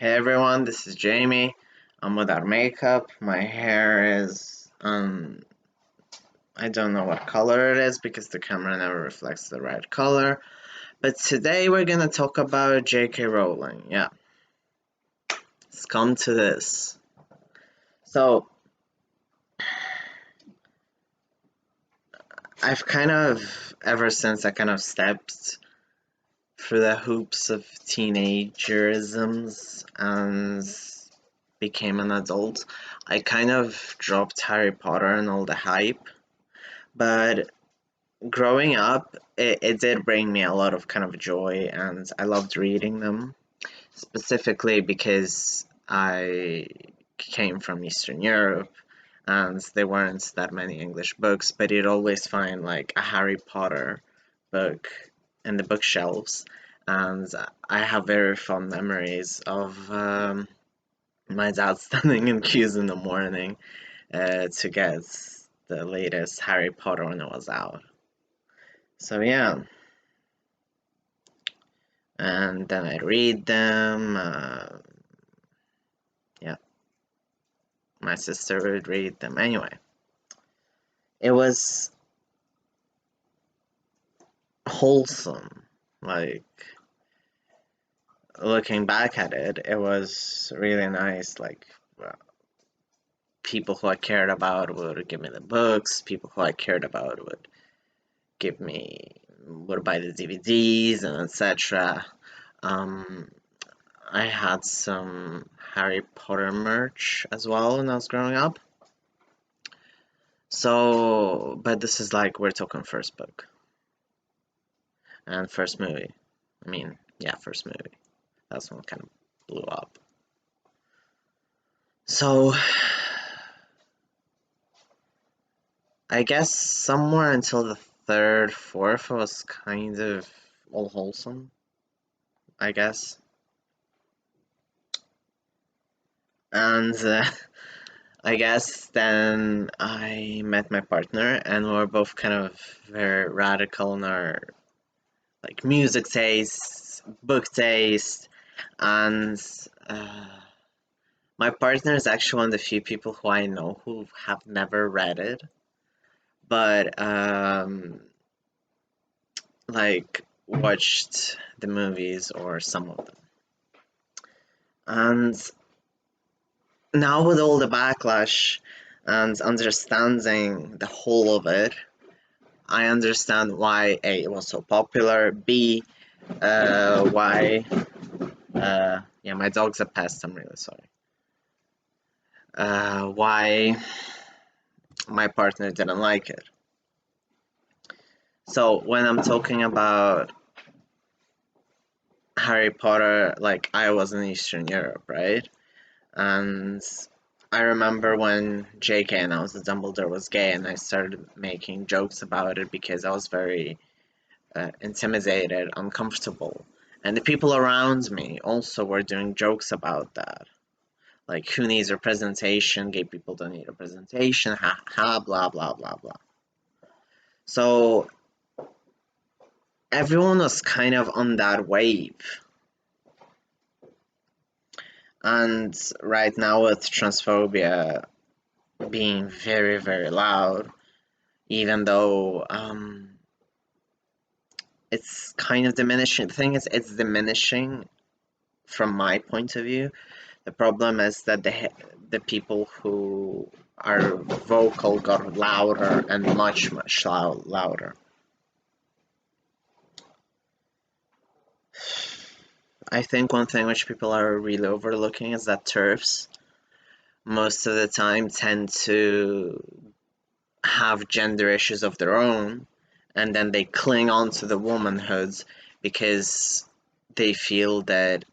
Hey everyone, this is Jamie. I'm without makeup. My hair is I don't know what color it is because the camera never reflects the right color. But today we're gonna talk about J.K. Rowling. Yeah, it's come to this. So I've kind of ever since I kind of stepped through the hoops of teenagerisms and became an adult, I kind of dropped Harry Potter and all the hype. But growing up, it did bring me a lot of kind of joy, and I loved reading them, specifically because I came from Eastern Europe and there weren't that many English books, but you'd always find like a Harry Potter book in the bookshelves. And I have very fond memories of my dad standing in queues in the morning to get the latest Harry Potter when it was out. So yeah, and then I read them. Yeah, my sister would read them. Anyway, it was wholesome. Like looking back at it, it was really nice. Like people who I cared about would give me the books. People who I cared about would buy the DVDs and etc. Um, I had some Harry Potter merch as well when I was growing up. So, but this is like we're talking first book and first movie. I mean, yeah, first movie. That's one kind of blew up. So, I guess somewhere until the third, fourth was kind of all wholesome, I guess. And I guess then I met my partner, and we are both kind of very radical in our like music taste, book taste, and my partner is actually one of the few people who I know who have never read it, but like watched the movies or some of them. And now with all the backlash and understanding the whole of it, I understand why A, it was so popular, B, why, yeah, my dog's a pest, I'm really sorry. Why my partner didn't like it. So when I'm talking about Harry Potter, like I was in Eastern Europe, right? And I remember when JK announced that Dumbledore was gay, and I started making jokes about it because I was very intimidated, uncomfortable. And the people around me also were doing jokes about that. Like, who needs representation? Gay people don't need representation. Ha ha, blah, blah, blah, blah. So everyone was kind of on that wave. And right now, with transphobia being very, very loud, even though it's kind of diminishing. The thing is, it's diminishing from my point of view. The problem is that the people who are vocal got louder and much, much louder. I think one thing which people are really overlooking is that TERFs most of the time tend to have gender issues of their own, and then they cling on to the womanhoods because they feel that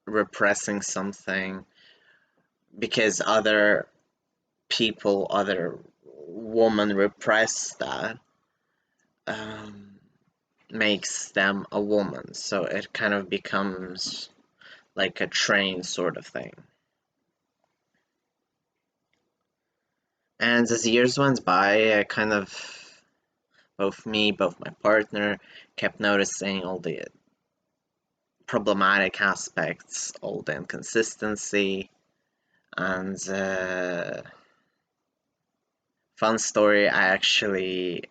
repressing something because other people, other women repress that, um, makes them a woman. So it kind of becomes like a train sort of thing. And as years went by, I kind of, both me, both my partner, kept noticing all the problematic aspects, all the inconsistency, and fun story. I actually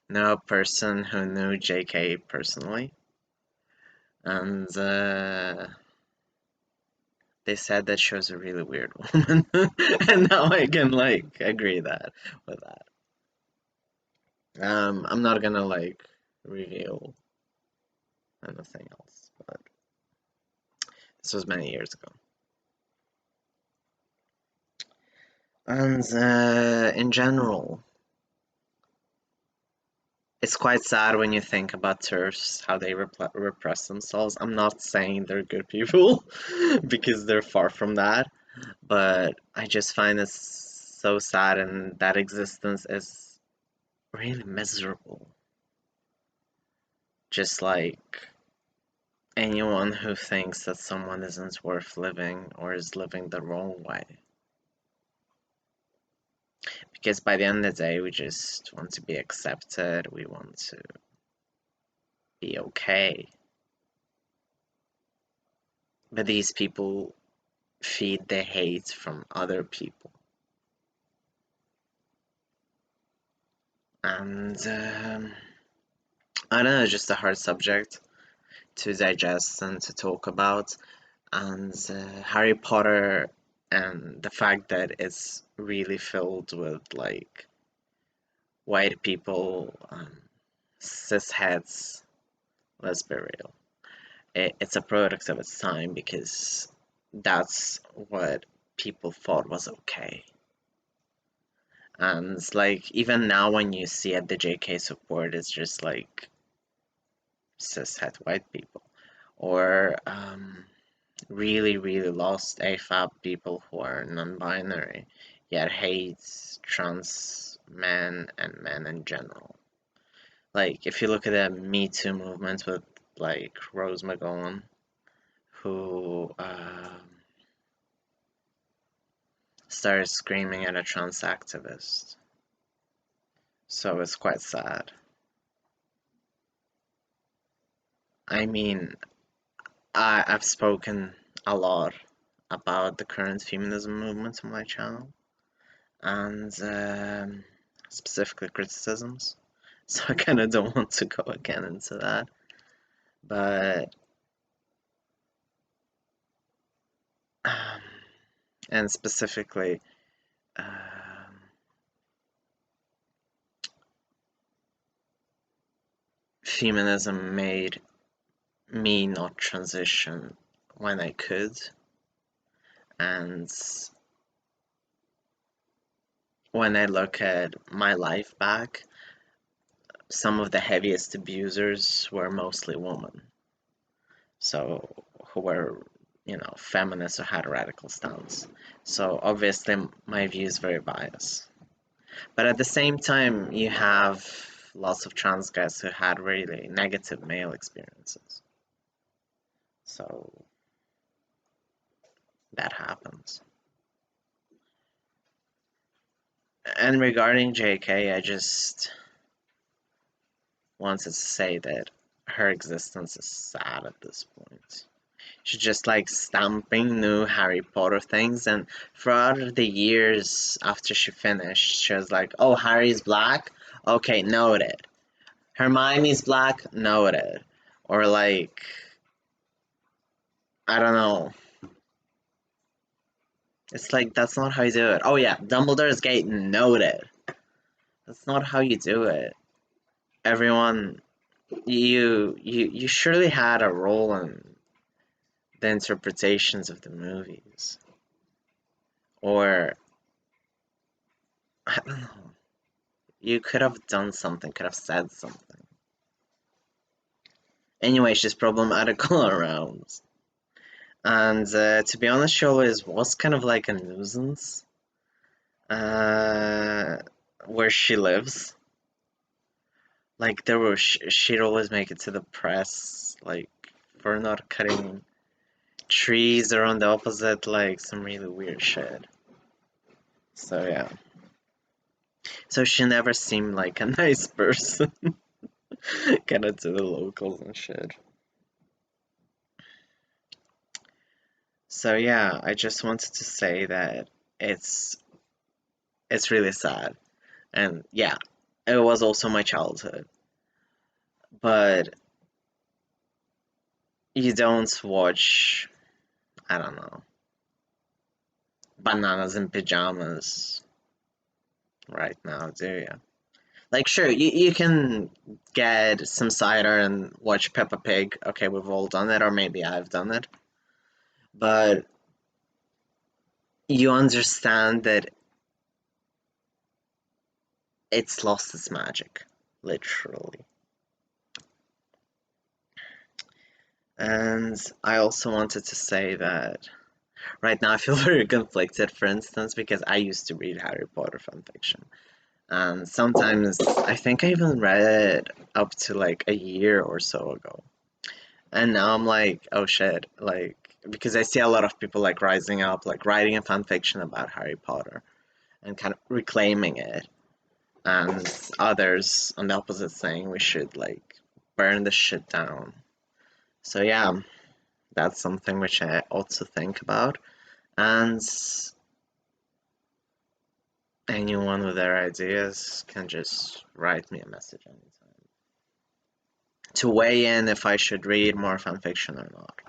know a person who knew JK personally, and they said that she was a really weird woman, and now I can like agree that with that. I'm not gonna like reveal anything else, but this was many years ago. And in general, it's quite sad when you think about TERFs, how they repress themselves. I'm not saying they're good people, because they're far from that, but I just find it so sad, and that existence is really miserable. Just like anyone who thinks that someone isn't worth living or is living the wrong way. Because by the end of the day, we just want to be accepted, we want to be okay. But these people feed the hate from other people. And I don't know, just a hard subject to digest and to talk about. And Harry Potter, and the fact that it's really filled with like white people, cisheads, let's be real. It's a product of its time, because that's what people thought was okay. And like even now when you see at the JK support, it's just like cishet white people, or really really lost AFAB people who are non-binary, yet hates trans men and men in general. Like if you look at the Me Too movement with like Rose McGowan, who started screaming at a trans activist. So it's quite sad. I mean, I've spoken a lot about the current feminism movement on my channel, and specifically criticisms. So I kind of don't want to go again into that. But um, and specifically, feminism made me not transition when I could, and when I look at my life back, some of the heaviest abusers were mostly women. So who were, feminists or had a radical stance. So obviously my view is very biased. But at the same time, you have lots of trans guys who had really negative male experiences. So that happens. And regarding JK, I just wanted to say that her existence is sad at this point. She's just like stamping new Harry Potter things, and throughout the years after she finished, she was like, "Oh, Harry's black? Okay, noted. Hermione's black? Noted." Or like, I don't know. It's like that's not how you do it. Oh yeah, Dumbledore's gay? Noted. That's not how you do it. Everyone, you surely had a role in the interpretations of the movies, or I don't know. You could have done something, could have said something. Anyway, she's problematical around. And to be honest, she always was kind of like a nuisance uh, where she lives. Like, she'd always make it to the press, like, for not cutting trees around the opposite, like, some really weird shit. So, yeah. So she never seemed like a nice person, kind of to the locals and shit. So yeah, I just wanted to say that it's it's really sad. And yeah, it was also my childhood. But you don't watch, I don't know, bananas in pajamas right now, do you? Like, sure, you can get some cider and watch Peppa Pig. Okay, we've all done it, or maybe I've done it. But you understand that it's lost its magic, literally. And I also wanted to say that right now I feel very conflicted, for instance, because I used to read Harry Potter fanfiction. And sometimes I think I even read it up to like a year or so ago. And now I'm like, oh shit, like, because I see a lot of people like rising up, like writing a fan fiction about Harry Potter and kind of reclaiming it, and others on the opposite saying we should like burn the shit down. So yeah, that's something which I also think about. And anyone with their ideas can just write me a message anytime to weigh in if I should read more fanfiction or not.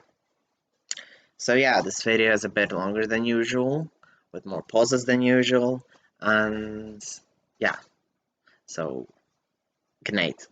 So yeah, this video is a bit longer than usual, with more pauses than usual, and yeah, so good night.